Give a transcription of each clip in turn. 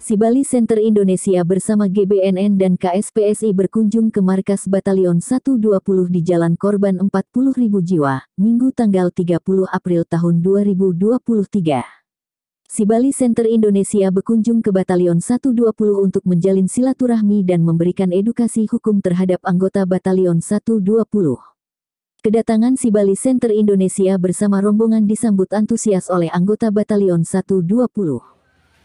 Sibali Center Indonesia bersama GBNN dan KSPSI berkunjung ke markas Batalion 120 di Jalan Korban 40.000 jiwa, Minggu tanggal 30 April tahun 2023. Sibali Center Indonesia berkunjung ke Batalion 120 untuk menjalin silaturahmi dan memberikan edukasi hukum terhadap anggota Batalion 120. Kedatangan Sibali Center Indonesia bersama rombongan disambut antusias oleh anggota Batalion 120.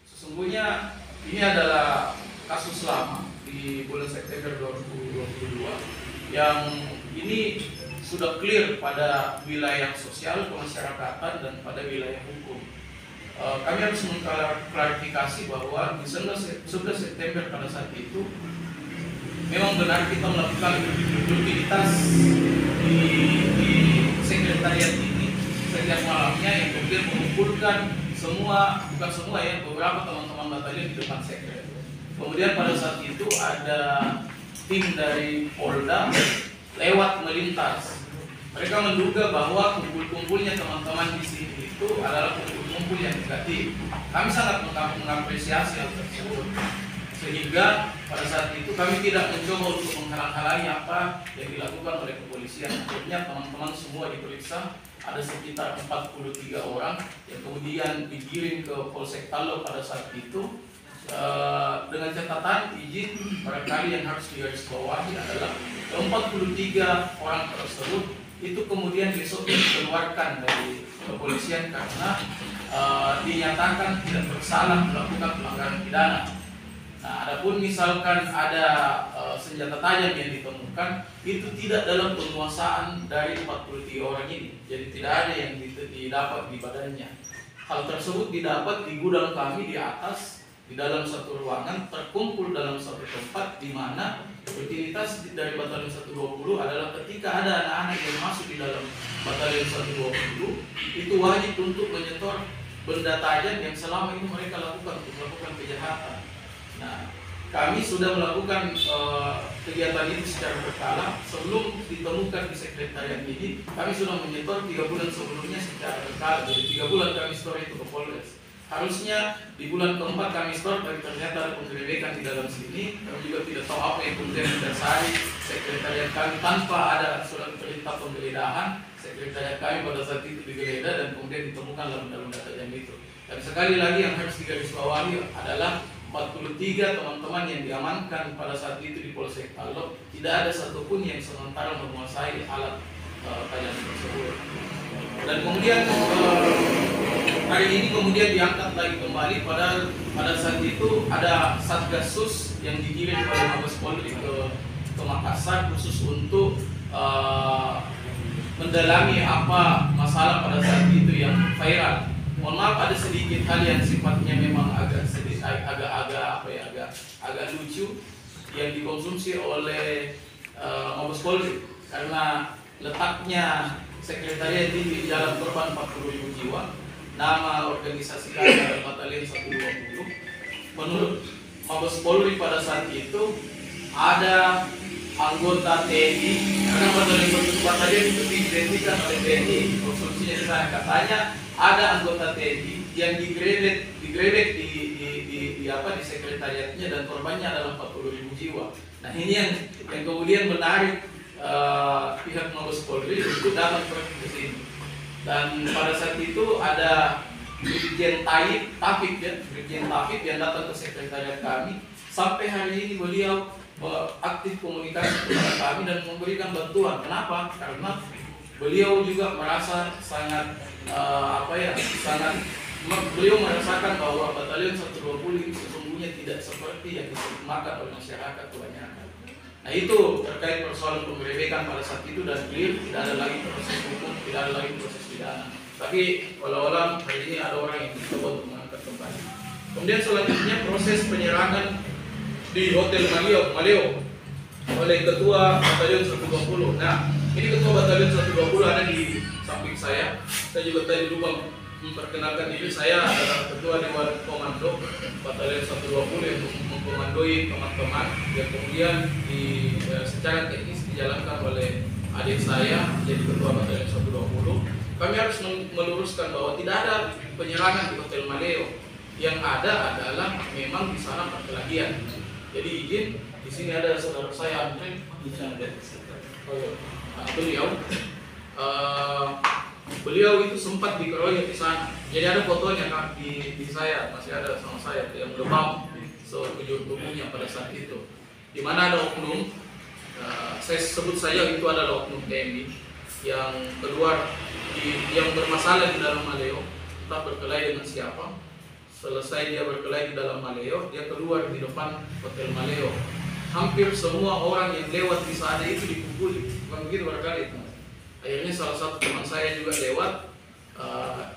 Sesungguhnya ini adalah kasus lama di bulan September 2022 yang ini sudah clear pada wilayah sosial kemasyarakatan dan pada wilayah hukum. Kami harus mengklarifikasi bahwa di 11 September pada saat itu memang benar kita melakukan rutinitas di sekretariat ini setiap malamnya yang kemudian mengumpulkan beberapa teman-teman batalion di depan sekret. Kemudian pada saat itu ada tim dari Polda lewat melintas. Mereka menduga bahwa kumpul-kumpulnya teman-teman di sini itu adalah kumpul-kumpul yang negatif. Kami sangat mengapresiasi hal tersebut. Sehingga pada saat itu kami tidak mencoba untuk menghalang-halangi apa yang dilakukan oleh kepolisian. Akhirnya teman-teman semua diperiksa. Ada sekitar 43 orang yang kemudian digiring ke Polsek Tallo pada saat itu dengan catatan izin barangkali yang harus digarisbawahi adalah 43 orang tersebut itu kemudian besok dikeluarkan dari kepolisian karena dinyatakan tidak bersalah melakukan pelanggaran pidana. Nah, adapun misalkan ada senjata tajam yang ditemukan, itu tidak dalam penguasaan dari 43 orang ini. Jadi tidak ada yang didapat di badannya. Hal tersebut didapat di gudang kami di atas, di dalam satu ruangan, terkumpul dalam satu tempat di mana rutinitas dari Batalion 120 adalah ketika ada anak-anak yang masuk di dalam Batalion 120, itu wajib untuk menyetor benda tajam yang selama ini mereka lakukan untuk melakukan kejahatan. Nah, kami sudah melakukan kegiatan ini secara berkala. Sebelum ditemukan di sekretariat ini, kami sudah menyetor 3 bulan sebelumnya secara berkala. Jadi 3 bulan kami store itu ke Polres. Harusnya di bulan keempat kami store, tapi ternyata ada penggerebekan di dalam sini. Kami juga tidak tahu apa yang kemudian mendasari sekretariat kami tanpa ada surat perintah penggeledahan. Sekretariat kami pada saat itu digeledah dan kemudian ditemukan dalam data jam itu. Dan sekali lagi yang harus digarisbawahi adalah 43 teman-teman yang diamankan pada saat itu di Polsek Tallo, tidak ada satupun yang sementara menguasai alat tajam tersebut. Dan kemudian hari ini kemudian diangkat lagi kembali pada saat itu ada Satgasus yang dikirim oleh Mabes Polri ke Makassar khusus untuk mendalami apa masalah pada saat itu yang viral. Mohon maaf ada sedikit hal yang sifatnya memang agak lucu yang dikonsumsi oleh Mabes Polri karena letaknya sekretariat di Jalan Korban 40.000 jiwa, nama organisasi kami adalah Batalion 120. Menurut Mabes Polri pada saat itu ada anggota TNI karena batalion itu diidentikan oleh TNI. Konsumsinya di sana katanya ada anggota TNI yang digrebek di sekretariatnya dan korbannya adalah 40.000 jiwa. Nah ini yang kemudian menarik pihak Mabes Polri untuk datang ke sini. Dan pada saat itu ada Brigjen Taufik yang datang ke sekretariat kami. Sampai hari ini beliau aktif komunikasi kepada kami dan memberikan bantuan. Kenapa? Karena beliau juga merasa beliau merasakan bahwa Batalion 120 ini sesungguhnya tidak seperti yang dimakan oleh masyarakat kebanyakan. Nah itu terkait persoalan penggerebekan pada saat itu dan clear, tidak ada lagi proses hukum, tidak ada lagi proses pidana. Tapi walau hari ini ada orang yang mencoba untuk mengangkat kembali. Kemudian selanjutnya proses penyerangan di Hotel Maleo oleh Ketua Batalion 120. Nah ini Ketua Batalion 120 ada di samping saya. Saya juga tadi lupa memperkenalkan diri, saya adalah Ketua Dewan Komando Batalion 120 yang mengkomandoi teman-teman yang kemudian secara teknis dijalankan oleh adik saya menjadi Ketua Batalion 120. Kami harus meluruskan bahwa tidak ada penyerangan di Hotel Maleo. Yang ada adalah memang di sana perkelahian. Jadi izin, di sini ada saudara saya Andre, beliau itu sempat dikeroyok di sana. Jadi ada fotonya kan di saya, masih ada sama saya yang lebam sekujur tubuhnya pada saat itu. Di mana ada oknum, saya sebut saja itu adalah oknum TNI yang keluar yang bermasalah di dalam Maleo, entah berkelahi dengan siapa. Selesai dia berkelahi di dalam Maleo, dia keluar di depan Hotel Maleo. Hampir semua orang yang lewat di sana itu dipukuli, bukan begitu barangkali. Akhirnya salah satu teman saya juga lewat,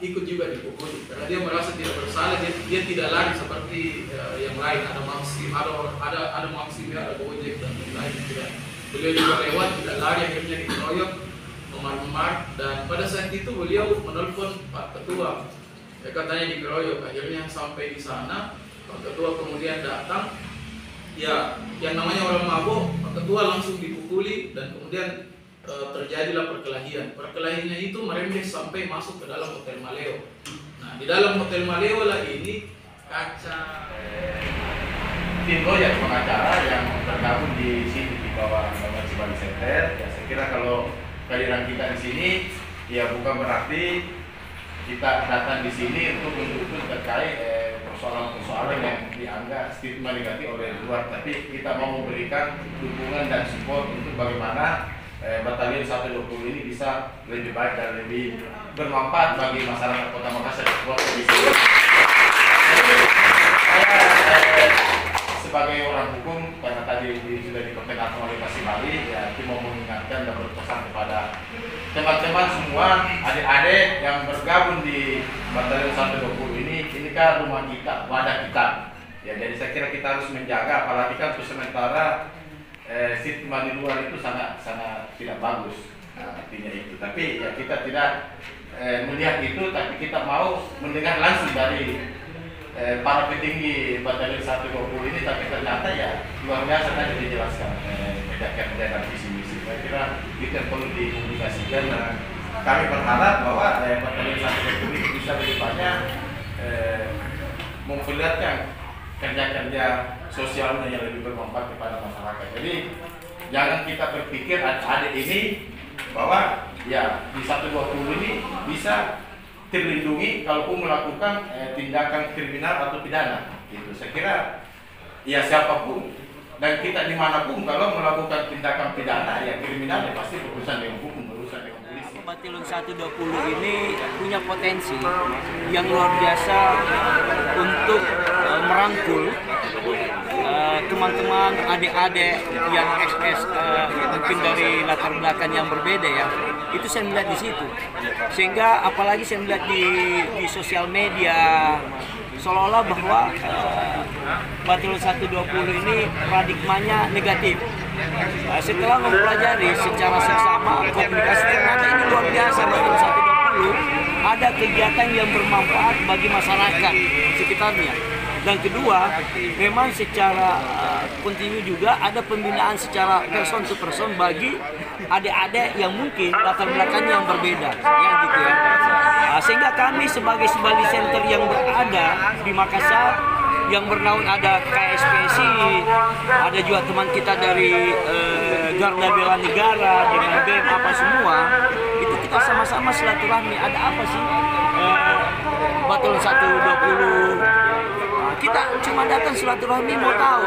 ikut juga dipukuli karena dia merasa tidak bersalah. Dia tidak lari seperti yang lain, ada Maxim, ada Gojek dan lain-lain. Beliau juga lewat, tidak lari, akhirnya dikeroyok, memar-memar. Dan pada saat itu beliau menelpon Pak Ketua. Katanya dikeroyok, akhirnya sampai di sana, Pak Ketua kemudian datang. Ya, yang namanya orang mabuk, Pak Ketua langsung dipukuli dan kemudian terjadilah perkelahian. Perkelahiannya itu merembes sampai masuk ke dalam Hotel Maleo. Nah, di dalam Hotel Maleo lah ini kaca. Tim lawyer pengacara yang tergabung di sini di bawah Bapak Cibali Center. Ya, saya kira kalau kehadiran kita di sini, ya bukan berarti kita datang di sini untuk mendukung terkait persoalan-persoalan yang dianggap stigma negatif oleh luar, tapi kita mau memberikan dukungan dan support untuk bagaimana Batalion 120 ini bisa lebih baik dan lebih bermanfaat bagi masyarakat Kota Makassar. Saya sebagai orang hukum, karena tadi sudah diperkenalkan oleh Pak Cibali, ya kita mau mengingatkan dan berpesan kepada teman-teman semua, adik-adik yang bergabung di Batalion 120 ini kan rumah kita, wadah kita. Ya, jadi saya kira kita harus menjaga, apalagi kan untuk sementara stigma di luar itu sangat tidak bagus. Nah, artinya itu. Tapi ya kita tidak melihat itu, tapi kita mau mendengar langsung dari para petinggi Batalion 120 ini, tapi ternyata ya luar biasa tadi dijelaskan kerja-kerja dan visi-misi. Saya kira itu yang perlu dikomunikasikan dan kami berharap bahwa Batalion 120 ini bisa lebih banyak memperlihatkan kerja-kerja sosialnya yang lebih bermanfaat kepada masyarakat. Jadi jangan kita berpikir adik-adik ini bahwa ya di 120 ini bisa terlindungi kalaupun melakukan tindakan kriminal atau pidana. Gitu. Saya kira ya siapapun dan kita dimanapun kalau melakukan tindakan pidana ya kriminal ya pasti berurusan dengan hukum, berurusan dengan polisi. Batalion 120 ini punya potensi yang luar biasa untuk merangkul teman-teman, adik-adik yang mungkin dari latar belakang yang berbeda ya. Itu saya melihat di situ. Sehingga apalagi saya melihat di sosial media seolah-olah bahwa Batalion 120 ini paradigmanya negatif. Setelah mempelajari secara seksama komunikasi, ternyata ini luar biasa. Batalion 120 ada kegiatan yang bermanfaat bagi masyarakat sekitarnya. Dan kedua, memang secara kontinu juga ada pembinaan secara person to person bagi adik-adik yang mungkin latar belakangnya yang berbeda, yang gitu ya. Sehingga kami sebagai Cibali Center yang berada di Makassar, yang bernaung ada KSPSI, ada juga teman kita dari Garda Bela Negara dengan BEM apa semua, itu kita sama-sama silaturahmi. Ada apa sih Batalion 120? Kita cuma datang silaturahmi mau tahu.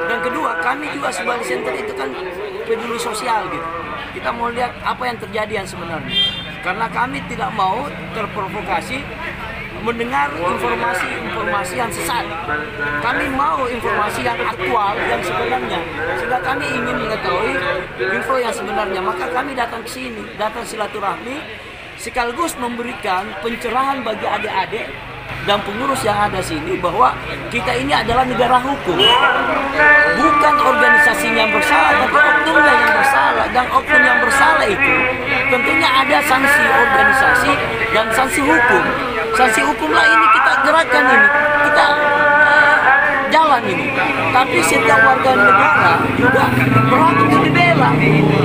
Dan kedua, kami juga Cibali Center itu kan peduli sosial gitu. Kita mau lihat apa yang terjadi yang sebenarnya. Karena kami tidak mau terprovokasi mendengar informasi yang sesat. Kami mau informasi yang aktual yang sebenarnya. Sehingga kami ingin mengetahui info yang sebenarnya. Maka kami datang ke sini, datang silaturahmi sekaligus memberikan pencerahan bagi adik-adik dan pengurus yang ada sini bahwa kita ini adalah negara hukum, bukan organisasinya yang bersalah, tapi oknumnya yang bersalah. Dan oknum yang bersalah itu tentunya ada sanksi organisasi dan sanksi hukum. Sanksi hukumlah ini kita gerakan ini, kita jalan ini. Tapi setiap warga negara juga berhak untuk dibela. membela.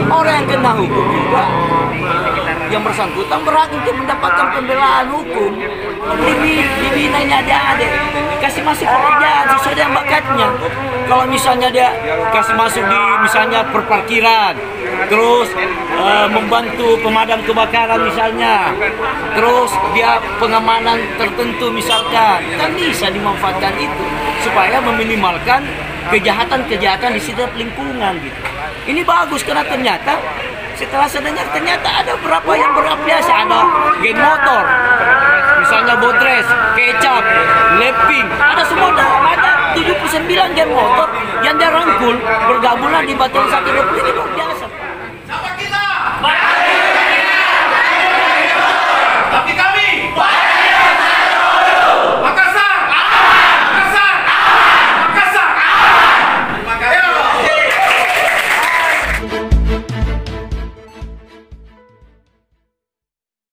Orang yang kena hukum juga, yang bersangkutan berhak untuk mendapatkan pembelaan hukum. Dibina ini adik-adik, kasih masuk pekerjaan sesuai dengan bakatnya. Kalau misalnya dia kasih masuk di misalnya perparkiran, terus membantu pemadam kebakaran misalnya, terus dia pengamanan tertentu misalkan, kan bisa dimanfaatkan itu supaya meminimalkan kejahatan-kejahatan di setiap lingkungan gitu. Ini bagus karena ternyata setelah saya dengar ternyata ada beberapa yang berafiliasi, ada geng motor, misalnya Bodres, Kecap, Leping, ada semua, ada 79 geng motor yang dia rangkul bergabunglah di Batalion 120. Ini luar biasa.